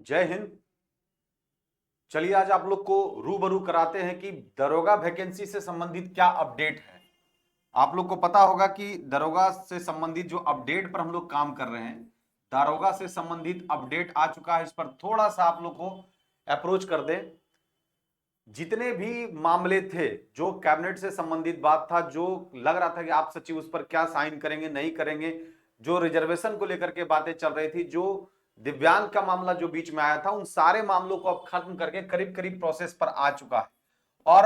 जय हिंद। चलिए आज आप लोग को रूबरू कराते हैं कि दरोगा वैकेंसी से संबंधित क्या अपडेट है। आप लोग को पता होगा कि दरोगा से संबंधित जो अपडेट पर हम लोग काम कर रहे हैं, दारोगा से संबंधित अपडेट आ चुका है। इस पर थोड़ा सा आप लोग को अप्रोच कर दें। जितने भी मामले थे, जो कैबिनेट से संबंधित बात था, जो लग रहा था कि आप सचिव उस पर क्या साइन करेंगे नहीं करेंगे, जो रिजर्वेशन को लेकर के बातें चल रही थी, जो दिव्यांग का मामला जो बीच में आया था, उन सारे मामलों को अब खत्म करके करीब करीब प्रोसेस पर आ चुका है। और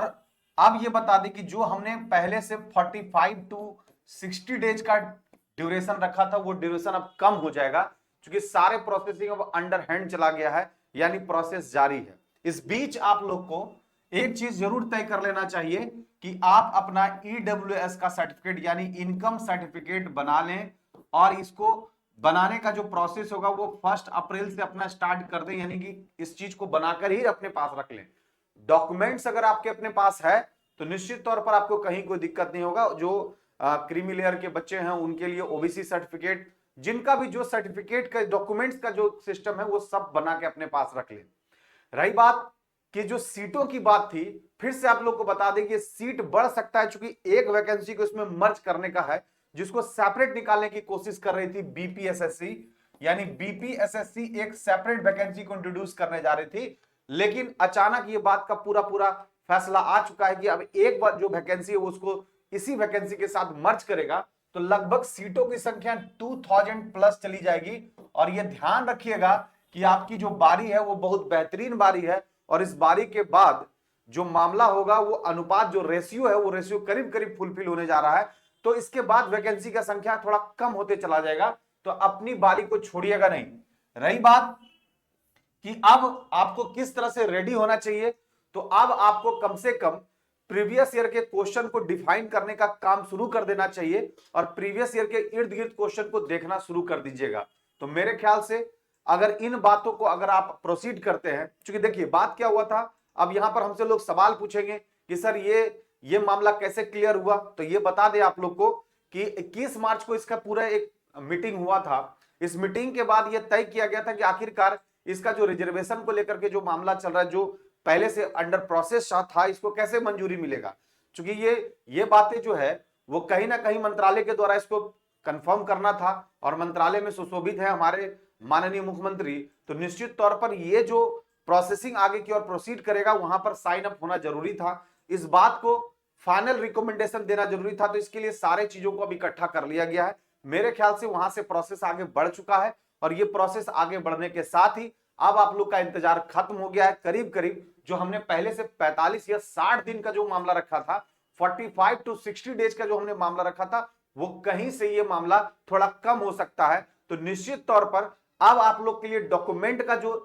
अब ये बता दें कि जो हमने पहले से 45 टू 60 डेज का ड्यूरेशन रखा था, वो ड्यूरेशन अब कम हो जाएगा, क्योंकि सारे प्रोसेसिंग अब अंडर हैंड चला गया है, यानी प्रोसेस जारी है। इस बीच आप लोग को एक चीज जरूर तय कर लेना चाहिए कि आप अपना ईडब्ल्यूएस का सर्टिफिकेट यानी इनकम सर्टिफिकेट बना लें, और इसको बनाने का जो प्रोसेस होगा वो 1 अप्रैल से अपना स्टार्ट कर दें, यानी कि इस चीज को बनाकर ही अपने पास रख लें। डॉक्यूमेंट्स अगर आपके अपने पास है तो निश्चित तौर पर आपको कहीं कोई दिक्कत नहीं होगा। जो क्रीमी लेयर के बच्चे हैं उनके लिए ओबीसी सर्टिफिकेट, जिनका भी जो सर्टिफिकेट का डॉक्यूमेंट्स का जो सिस्टम है वो सब बना के अपने पास रख लें। रही बात कि जो सीटों की बात थी, फिर से आप लोग को बता दें कि सीट बढ़ सकता है, क्योंकि एक वैकेंसी को इसमें मर्ज करने का है, जिसको सेपरेट निकालने की कोशिश कर रही थी बीपीएसएससी। यानी बीपीएसएससी एक सेपरेट वैकेंसी को इंट्रोड्यूस करने जा रही थी, लेकिन अचानक ये बात का पूरा पूरा फैसला आ चुका है कि अब एक बार जो वैकेंसी है उसको इसी वैकेंसी के साथ मर्ज करेगा, तो लगभग सीटों की संख्या 2000 प्लस चली जाएगी। और ये ध्यान रखिएगा कि आपकी जो बारी है वो बहुत बेहतरीन बारी है, और इस बारी के बाद जो मामला होगा वो अनुपात जो रेशियो है वो रेशियो करीब करीब फुलफिल होने जा रहा है। तो इसके बाद वैकेंसी का संख्या थोड़ा कम होते चला जाएगा, तो अपनी बारी को छोड़िएगा नहीं। रही बात कि अब आपको किस तरह से रेडी होना चाहिए, तो अब आपको कम से कम प्रीवियस ईयर के क्वेश्चन को डिफाइन करने का काम शुरू कर देना चाहिए, और प्रीवियस ईयर के इर्द गिर्द क्वेश्चन को देखना शुरू कर दीजिएगा। तो मेरे ख्याल से अगर इन बातों को अगर आप प्रोसीड करते हैं, क्योंकि देखिए बात क्या हुआ था, अब यहां पर हमसे लोग सवाल पूछेंगे कि सर ये मामला कैसे क्लियर हुआ। तो ये बता दें आप लोग को कि 21 मार्च को इसका पूरा एक मीटिंग हुआ था। इस मीटिंग के बाद यह तय किया गया था कि आखिरकार इसका जो रिजर्वेशन को लेकर के जो मामला चल रहा है, जो पहले से अंडर प्रोसेस था, इसको कैसे मंजूरी मिलेगा। क्योंकि ये बातें जो है वो कहीं ना कहीं मंत्रालय के द्वारा इसको कंफर्म करना था, और मंत्रालय में सुशोभित है हमारे माननीय मुख्यमंत्री। तो निश्चित तौर पर ये जो प्रोसेसिंग आगे की ओर प्रोसीड करेगा, वहां पर साइन अप होना जरूरी था। इस बात को फाइनल रिकमेंडेशन देना जरूरी था, तो इसके लिए सारे चीजों को अब इकट्ठा कर लिया गया है। मेरे ख्याल से वहां से प्रोसेस आगे बढ़ चुका है, और ये प्रोसेस आगे बढ़ने के साथ ही अब आप लोग का इंतजार खत्म हो गया है। करीब करीब जो हमने पहले से 45 या 60 दिन का जो मामला रखा था, 45 टू 60 डेज का जो हमने मामला रखा था, वो कहीं से ये मामला थोड़ा कम हो सकता है। तो निश्चित तौर पर अब आप लोग के लिए डॉक्यूमेंट का जो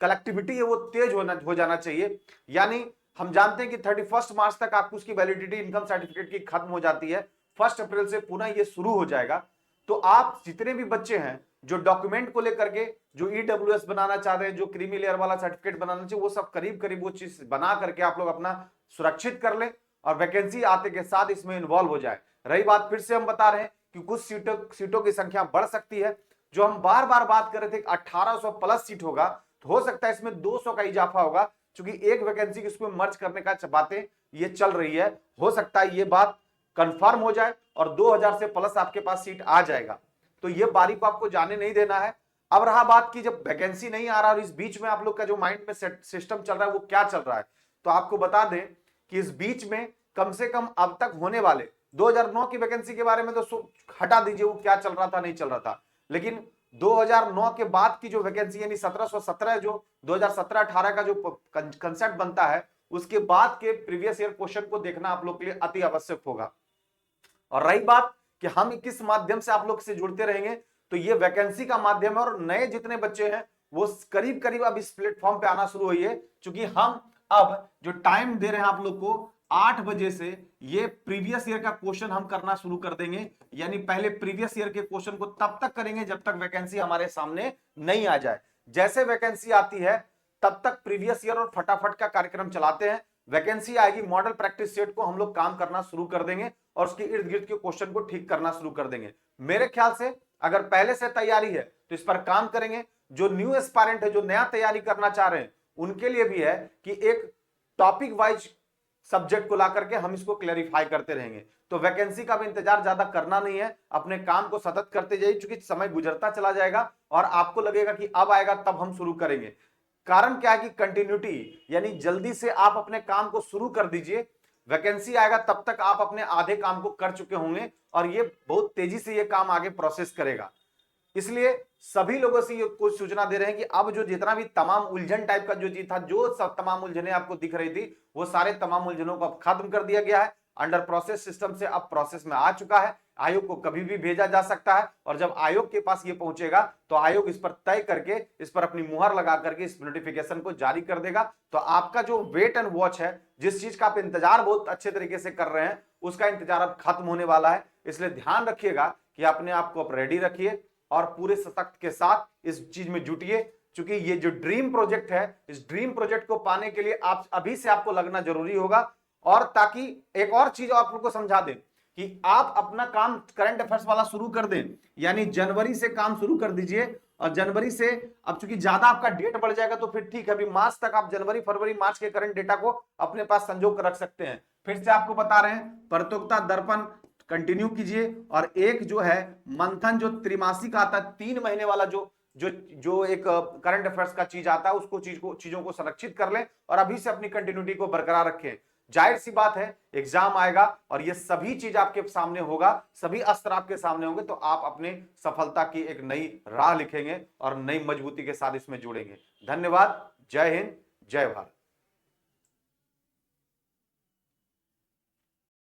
कलेक्टिविटी है वो तेज हो जाना चाहिए। यानी हम जानते हैं कि 31 मार्च तक आपको उसकी वैलिडिटी इनकम सर्टिफिकेट की खत्म हो जाती है, 1 अप्रैल से पुनः ये शुरू हो जाएगा। तो आप जितने भी बच्चे हैं जो डॉक्यूमेंट को लेकर के जो ईडब्ल्यूएस बनाना चाह रहे हैं, जो क्रीमी लेयर वाला सर्टिफिकेट बनाना चाहिए, वो सब करीब करीब वो चीज बना करके आप लोग अपना सुरक्षित कर लें, और वैकेंसी आते के साथ इसमें इन्वॉल्व हो जाए। रही बात, फिर से हम बता रहे हैं कि कुछ सीटों की संख्या बढ़ सकती है। जो हम बार बार बात कर रहे थे 1800 प्लस सीट होगा, तो हो सकता है इसमें 200 का इजाफा होगा, क्योंकि एक वैकेंसी इसको मर्ज करने का बातें ये चल रही है। हो सकता है ये बात कंफर्म हो जाए और 2000 से प्लस आपके पास सीट आ जाएगा। तो ये बारी को आपको जाने नहीं देना है। अब रहा बात की जब वैकेंसी नहीं आ रहा और इस बीच में आप लोग का जो माइंड में सिस्टम चल रहा है वो क्या चल रहा है, तो आपको बता दें कि इस बीच में कम से कम अब तक होने वाले 2009 की वैकेंसी के बारे में तो हटा दीजिए, वो क्या चल रहा था नहीं चल रहा था, लेकिन 2009 के बाद की जो वैकेंसी यानी 1717 जो 2017-18 का जो कंसेप्ट बनता है, उसके बाद के प्रीवियस ईयर क्वेश्चन को देखना आप लोग के लिए अति आवश्यक होगा। और रही बात कि हम किस माध्यम से आप लोग से जुड़ते रहेंगे, तो ये वैकेंसी का माध्यम है, और नए जितने बच्चे हैं वो करीब करीब अब इस प्लेटफॉर्म पे आना शुरू हुई है, क्योंकि हम अब जो टाइम दे रहे हैं आप लोग को 8 बजे से ये प्रीवियस ईयर का क्वेश्चन हम करना शुरू कर देंगे। यानी पहले प्रीवियस ईयर के क्वेश्चन को तब तक करेंगे जब तक वैकेंसी हमारे सामने नहीं आ जाए। जैसे वैकेंसी आती है तब तक प्रीवियस ईयर और फटाफट का कार्यक्रम चलाते हैं। वैकेंसी आएगी, मॉडल प्रैक्टिस सेट को हम लोग काम करना शुरू कर देंगे, और उसके इर्द गिर्द के क्वेश्चन को ठीक करना शुरू कर देंगे। मेरे ख्याल से अगर पहले से तैयारी है तो इस पर काम करेंगे, जो न्यू एस्पायरेंट है, जो नया तैयारी करना चाह रहे हैं, उनके लिए भी है कि एक टॉपिक वाइज सब्जेक्ट को ला करके हम इसको क्लैरिफाई करते रहेंगे। तो वैकेंसी का भी इंतजार ज्यादा करना नहीं है, अपने काम को सतत करते जाइए, क्योंकि समय गुजरता चला जाएगा और आपको लगेगा कि अब आएगा तब हम शुरू करेंगे। कारण क्या है कि कंटिन्यूटी, यानी जल्दी से आप अपने काम को शुरू कर दीजिए, वैकेंसी आएगा तब तक आप अपने आधे काम को कर चुके होंगे और ये बहुत तेजी से ये काम आगे प्रोसेस करेगा। इसलिए सभी लोगों से ये कुछ सूचना दे रहे हैं कि अब जो जितना भी तमाम उलझन टाइप का जो चीज था, जो सब तमाम उलझने आपको दिख रही थी, वो सारे तमाम उलझनों को अब खत्म कर दिया गया है। अंडर प्रोसेस सिस्टम से अब प्रोसेस में आ चुका है। आयोग को कभी भी भेजा जा सकता है और जब आयोग के पास ये पहुंचेगा तो आयोग इस पर तय करके, इस पर अपनी मुहर लगा करके इस नोटिफिकेशन को जारी कर देगा। तो आपका जो वेट एंड वॉच है, जिस चीज का आप इंतजार बहुत अच्छे तरीके से कर रहे हैं, उसका इंतजार अब खत्म होने वाला है। इसलिए ध्यान रखिएगा कि अपने आप को आप रेडी रखिए और पूरे सशक्त के साथ इस चीज में जुटिए, क्योंकि ये जो ड्रीम प्रोजेक्ट है, इस ड्रीम प्रोजेक्ट को पाने के लिए आप अभी से आपको लगना जरूरी होगा। और ताकि एक और चीज आप लोग को समझा दें कि आप अपना काम करंट अफेयर्स वाला शुरू कर दें, यानी जनवरी से काम शुरू कर दीजिए। और जनवरी से अब चूंकि ज्यादा आपका डेट बढ़ जाएगा तो फिर ठीक है, अभी मार्च तक आप जनवरी फरवरी मार्च के करंट डेटा को अपने पास संजो कर रख सकते हैं। फिर से आपको बता रहे हैं, प्रतियोगिता दर्पण कंटिन्यू कीजिए और एक जो है मंथन जो त्रिमासिक आता है, 3 महीने वाला जो जो जो एक करंट अफेयर्स का चीज आता है, उसको चीजों को संरक्षित कर लें और अभी से अपनी कंटिन्यूटी को बरकरार रखें। जाहिर सी बात है, एग्जाम आएगा और ये सभी चीज आपके सामने होगा, सभी अस्त्र आपके सामने होंगे, तो आप अपने सफलता की एक नई राह लिखेंगे और नई मजबूती के साथ इसमें जुड़ेंगे। धन्यवाद। जय हिंद, जय भारत।